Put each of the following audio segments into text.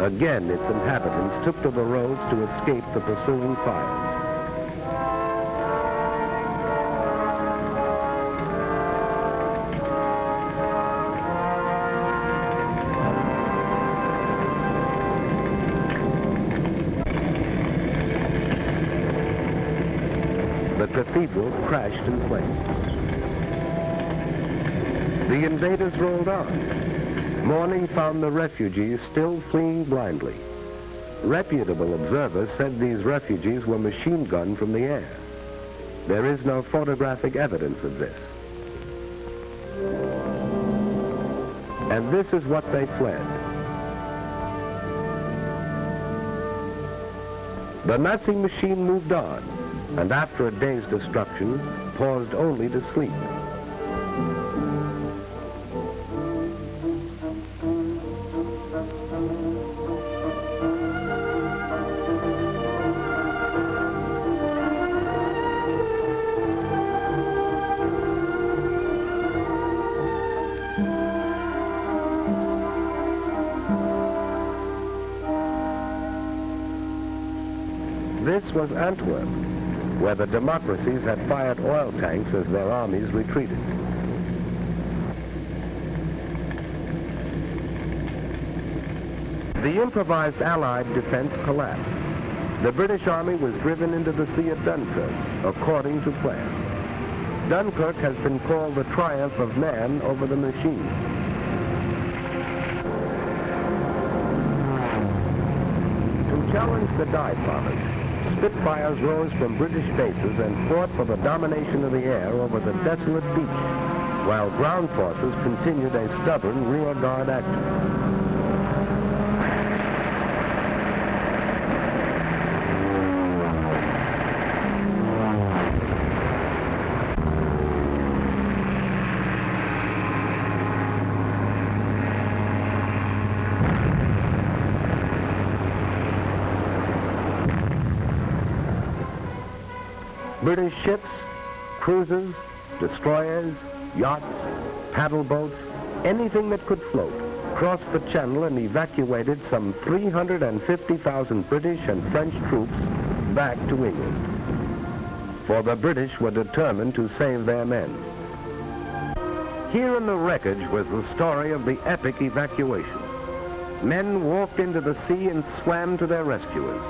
Again, its inhabitants took to the roads to escape the pursuing fires. The cathedral crashed in flames. The invaders rolled on. Morning found the refugees still fleeing blindly. Reputable observers said these refugees were machine gunned from the air. There is no photographic evidence of this. And this is what they fled. The Nazi machine moved on, and after a day's destruction, paused only to sleep. This was Antwerp, where the democracies had fired oil tanks as their armies retreated. The improvised Allied defense collapsed. The British Army was driven into the sea at Dunkirk, according to plan. Dunkirk has been called the triumph of man over the machine. To challenge the Die bombers, Spitfires rose from British bases and fought for the domination of the air over the desolate beach, while ground forces continued a stubborn rear guard action. British ships, cruisers, destroyers, yachts, paddle boats, anything that could float, crossed the channel and evacuated some 350,000 British and French troops back to England. For the British were determined to save their men. Here in the wreckage was the story of the epic evacuation. Men walked into the sea and swam to their rescuers.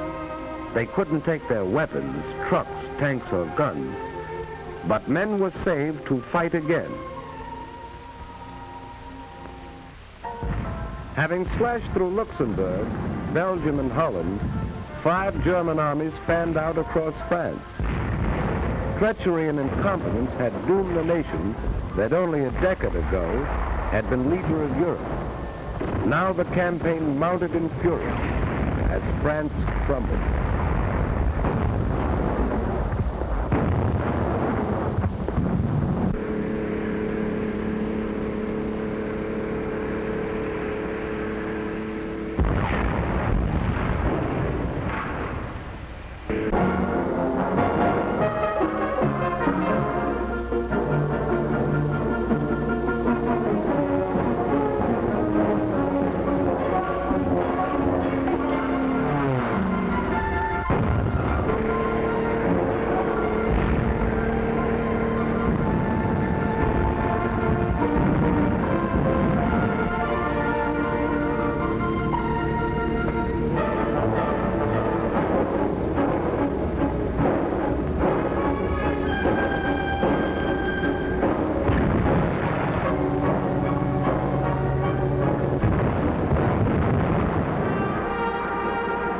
They couldn't take their weapons, trucks, tanks, or guns, but men were saved to fight again. Having slashed through Luxembourg, Belgium, and Holland, 5 German armies fanned out across France. Treachery and incompetence had doomed a nation that only a decade ago had been leader of Europe. Now the campaign mounted in fury as France crumbled.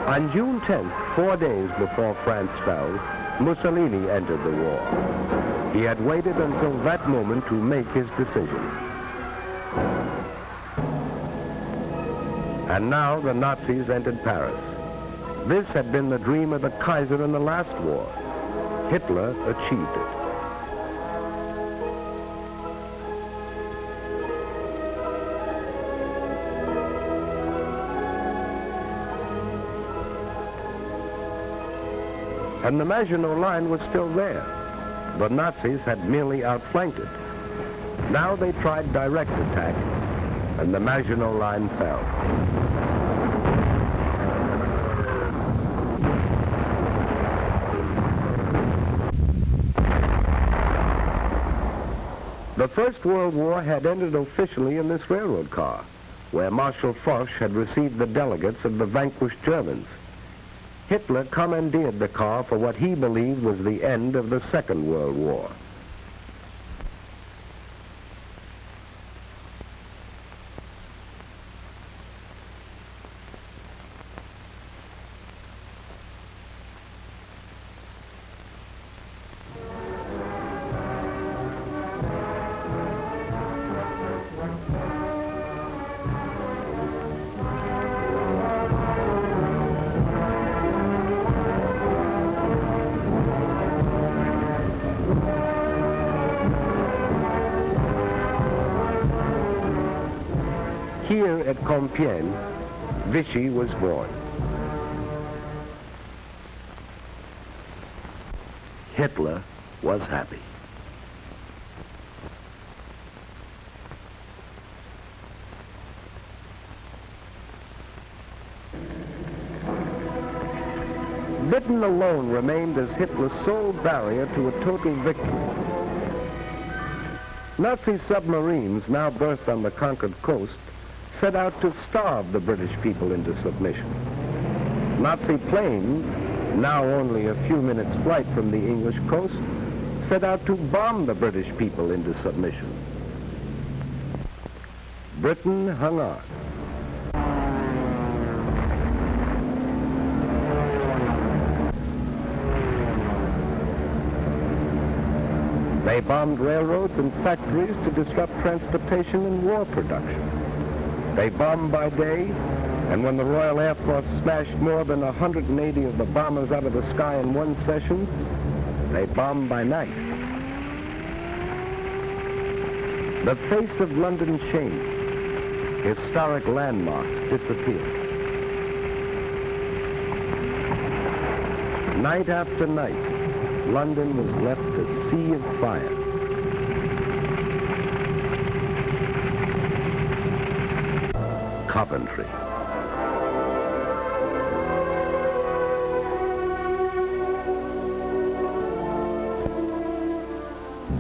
On June 10th, 4 days before France fell, Mussolini entered the war. He had waited until that moment to make his decision. And now the Nazis entered Paris. This had been the dream of the Kaiser in the last war. Hitler achieved it. And the Maginot Line was still there. The Nazis had merely outflanked it. Now they tried direct attack, and the Maginot Line fell. The First World War had ended officially in this railroad car, where Marshal Foch had received the delegates of the vanquished Germans. Hitler commandeered the car for what he believed was the end of the Second World War. Here at Compiègne, Vichy was born. Hitler was happy. Britain alone remained as Hitler's sole barrier to a total victory. Nazi submarines, now berthed on the conquered coast, set out to starve the British people into submission. Nazi planes, now only a few minutes' flight from the English coast, set out to bomb the British people into submission. Britain hung on. They bombed railroads and factories to disrupt transportation and war production. They bombed by day, and when the Royal Air Force smashed more than 180 of the bombers out of the sky in one session, they bombed by night. The face of London changed. Historic landmarks disappeared. Night after night, London was left a sea of fire. Coventry.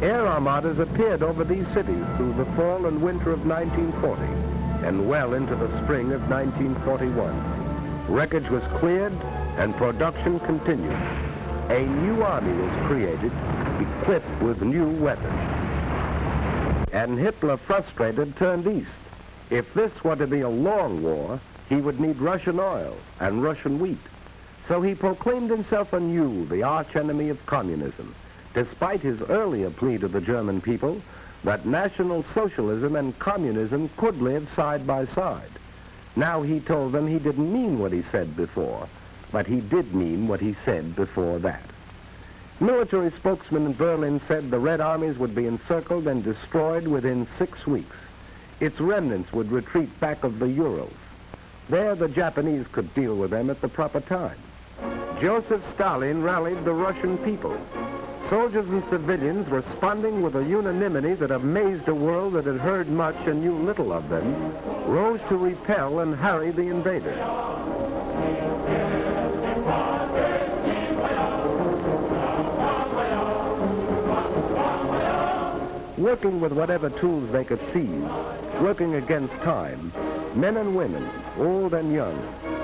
Air armadas appeared over these cities through the fall and winter of 1940 and well into the spring of 1941. Wreckage was cleared and production continued. A new army was created, equipped with new weapons. And Hitler, frustrated, turned east. If this were to be a long war, he would need Russian oil and Russian wheat. So he proclaimed himself anew the archenemy of communism, despite his earlier plea to the German people that National Socialism and communism could live side by side. Now he told them he didn't mean what he said before, but he did mean what he said before that. Military spokesman in Berlin said the Red Armies would be encircled and destroyed within 6 weeks. Its remnants would retreat back of the Urals. There the Japanese could deal with them at the proper time. Joseph Stalin rallied the Russian people. Soldiers and civilians responding with a unanimity that amazed a world that had heard much and knew little of them, rose to repel and harry the invaders. Working with whatever tools they could seize, working against time, men and women, old and young,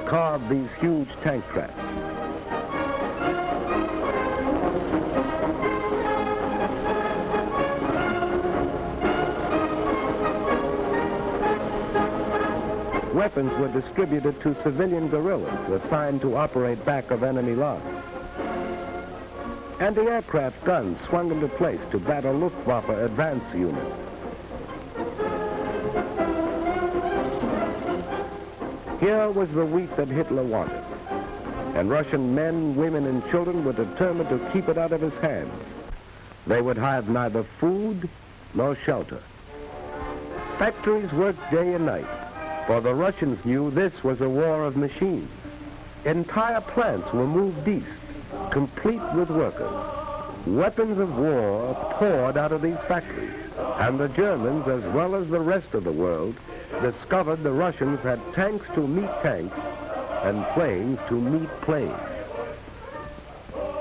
carved these huge tank traps. Weapons were distributed to civilian guerrillas assigned to operate back of enemy lines. Anti-aircraft guns swung into place to battle Luftwaffe advance units. Here was the wheat that Hitler wanted, and Russian men, women, and children were determined to keep it out of his hands. They would have neither food nor shelter. Factories worked day and night, for the Russians knew this was a war of machines. Entire plants were moved east, complete with workers. Weapons of war poured out of these factories, and the Germans, as well as the rest of the world, discovered the Russians had tanks to meet tanks and planes to meet planes.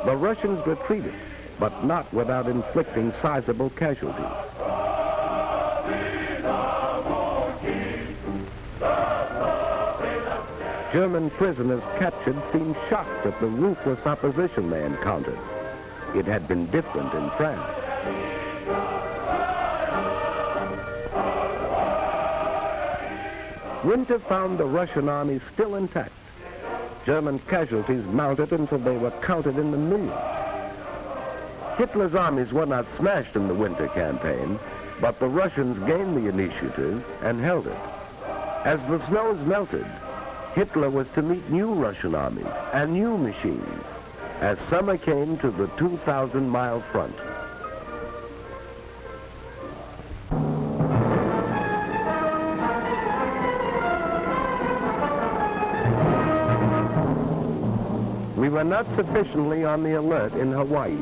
The Russians retreated, but not without inflicting sizable casualties. German prisoners captured seemed shocked at the ruthless opposition they encountered. It had been different in France. Winter found the Russian army still intact. German casualties mounted until they were counted in the millions. Hitler's armies were not smashed in the winter campaign, but the Russians gained the initiative and held it. As the snows melted, Hitler was to meet new Russian armies and new machines as summer came to the 2,000-mile front. We were not sufficiently on the alert in Hawaii.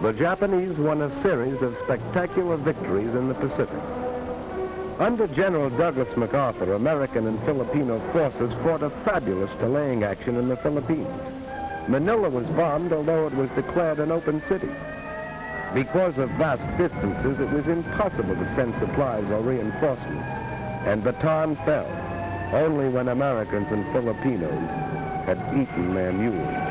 The Japanese won a series of spectacular victories in the Pacific. Under General Douglas MacArthur, American and Filipino forces fought a fabulous delaying action in the Philippines. Manila was bombed, although it was declared an open city. Because of vast distances, it was impossible to send supplies or reinforcements, and Bataan fell only when Americans and Filipinos had eaten their mules.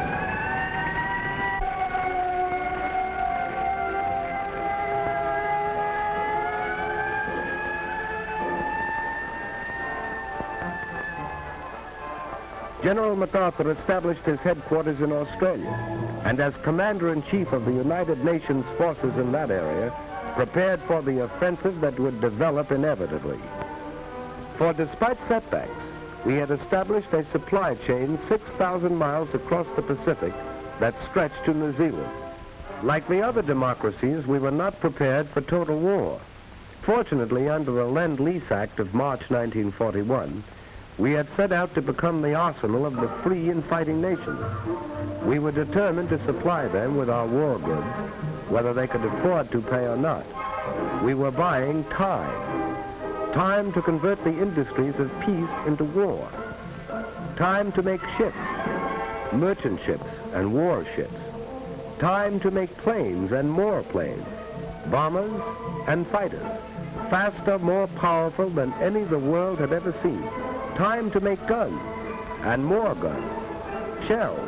General MacArthur established his headquarters in Australia, and as Commander-in-Chief of the United Nations forces in that area, prepared for the offensive that would develop inevitably. For despite setbacks, we had established a supply chain 6,000 miles across the Pacific that stretched to New Zealand. Like the other democracies, we were not prepared for total war. Fortunately, under the Lend-Lease Act of March 1941, we had set out to become the arsenal of the free and fighting nations. We were determined to supply them with our war goods, whether they could afford to pay or not. We were buying time. Time to convert the industries of peace into war. Time to make ships, merchant ships and warships. Time to make planes and more planes, bombers and fighters, faster, more powerful than any the world had ever seen. Time to make guns, and more guns, shells,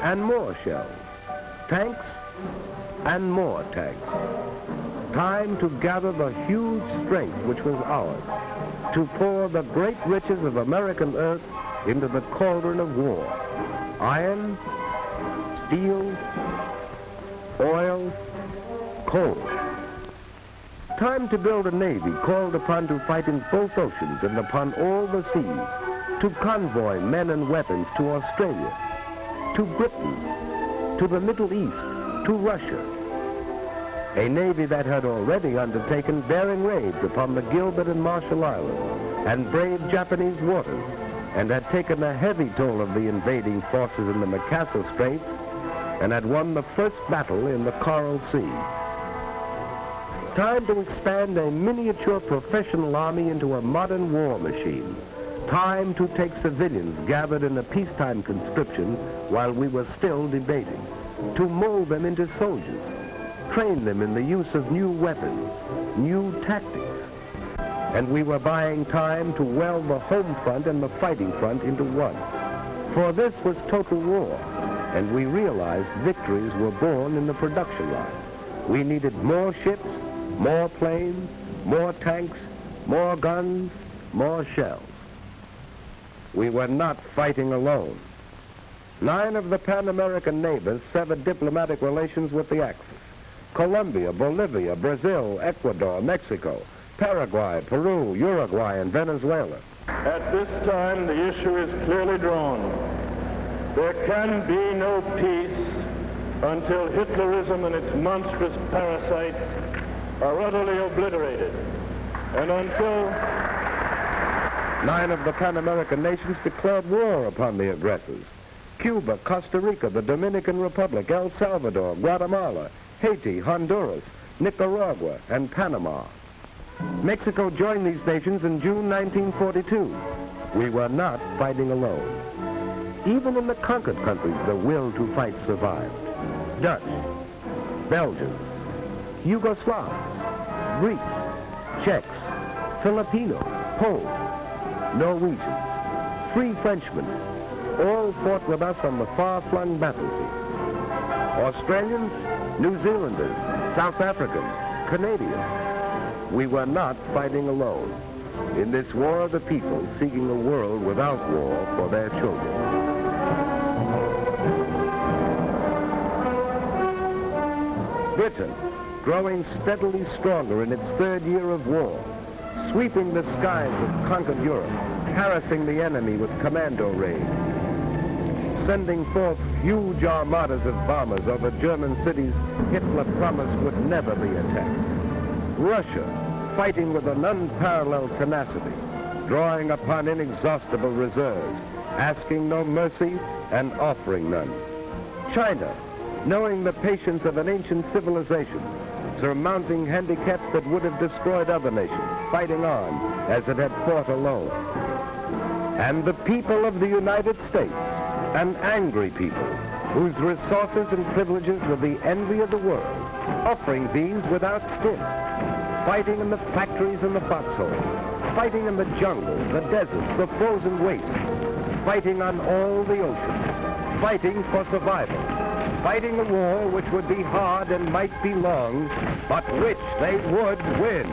and more shells, tanks, and more tanks. Time to gather the huge strength which was ours, to pour the great riches of American earth into the cauldron of war. Iron, steel, oil, coal. Time to build a navy called upon to fight in both oceans and upon all the seas, to convoy men and weapons to Australia, to Britain, to the Middle East, to Russia. A navy that had already undertaken daring raids upon the Gilbert and Marshall Islands and braved Japanese waters, and had taken a heavy toll of the invading forces in the Makassar Straits, and had won the first battle in the Coral Sea. Time to expand a miniature professional army into a modern war machine. Time to take civilians gathered in a peacetime conscription while we were still debating, to mold them into soldiers, train them in the use of new weapons, new tactics. And we were buying time to weld the home front and the fighting front into one. For this was total war, and we realized victories were born in the production line. We needed more ships, more planes, more tanks, more guns, more shells. We were not fighting alone. 9 of the Pan-American neighbors severed diplomatic relations with the Axis. Colombia, Bolivia, Brazil, Ecuador, Mexico, Paraguay, Peru, Uruguay, and Venezuela. At this time, the issue is clearly drawn. There can be no peace until Hitlerism and its monstrous parasites are utterly obliterated, and until 9 of the Pan-American nations declared war upon the aggressors. Cuba, Costa Rica, the Dominican Republic, El Salvador, Guatemala, Haiti, Honduras, Nicaragua, and Panama. Mexico joined these nations in June 1942. We were not fighting alone. Even in the conquered countries, the will to fight survived. Dutch, Belgians, Yugoslavs, Greeks, Czechs, Filipinos, Poles, Norwegians, free Frenchmen, all fought with us on the far-flung battlefield. Australians, New Zealanders, South Africans, Canadians. We were not fighting alone. In this war of the people seeking a world without war for their children. Britain, growing steadily stronger in its third year of war, sweeping the skies of conquered Europe, harassing the enemy with commando raids, sending forth huge armadas of bombers over German cities Hitler promised would never be attacked. Russia, fighting with an unparalleled tenacity, drawing upon inexhaustible reserves, asking no mercy and offering none. China, knowing the patience of an ancient civilization, surmounting handicaps that would have destroyed other nations, fighting on as it had fought alone. And the people of the United States, an angry people, whose resources and privileges were the envy of the world, offering these without stint, fighting in the factories and the foxholes, fighting in the jungles, the deserts, the frozen wastes, fighting on all the oceans, fighting for survival, fighting a war which would be hard and might be long, but which they would win.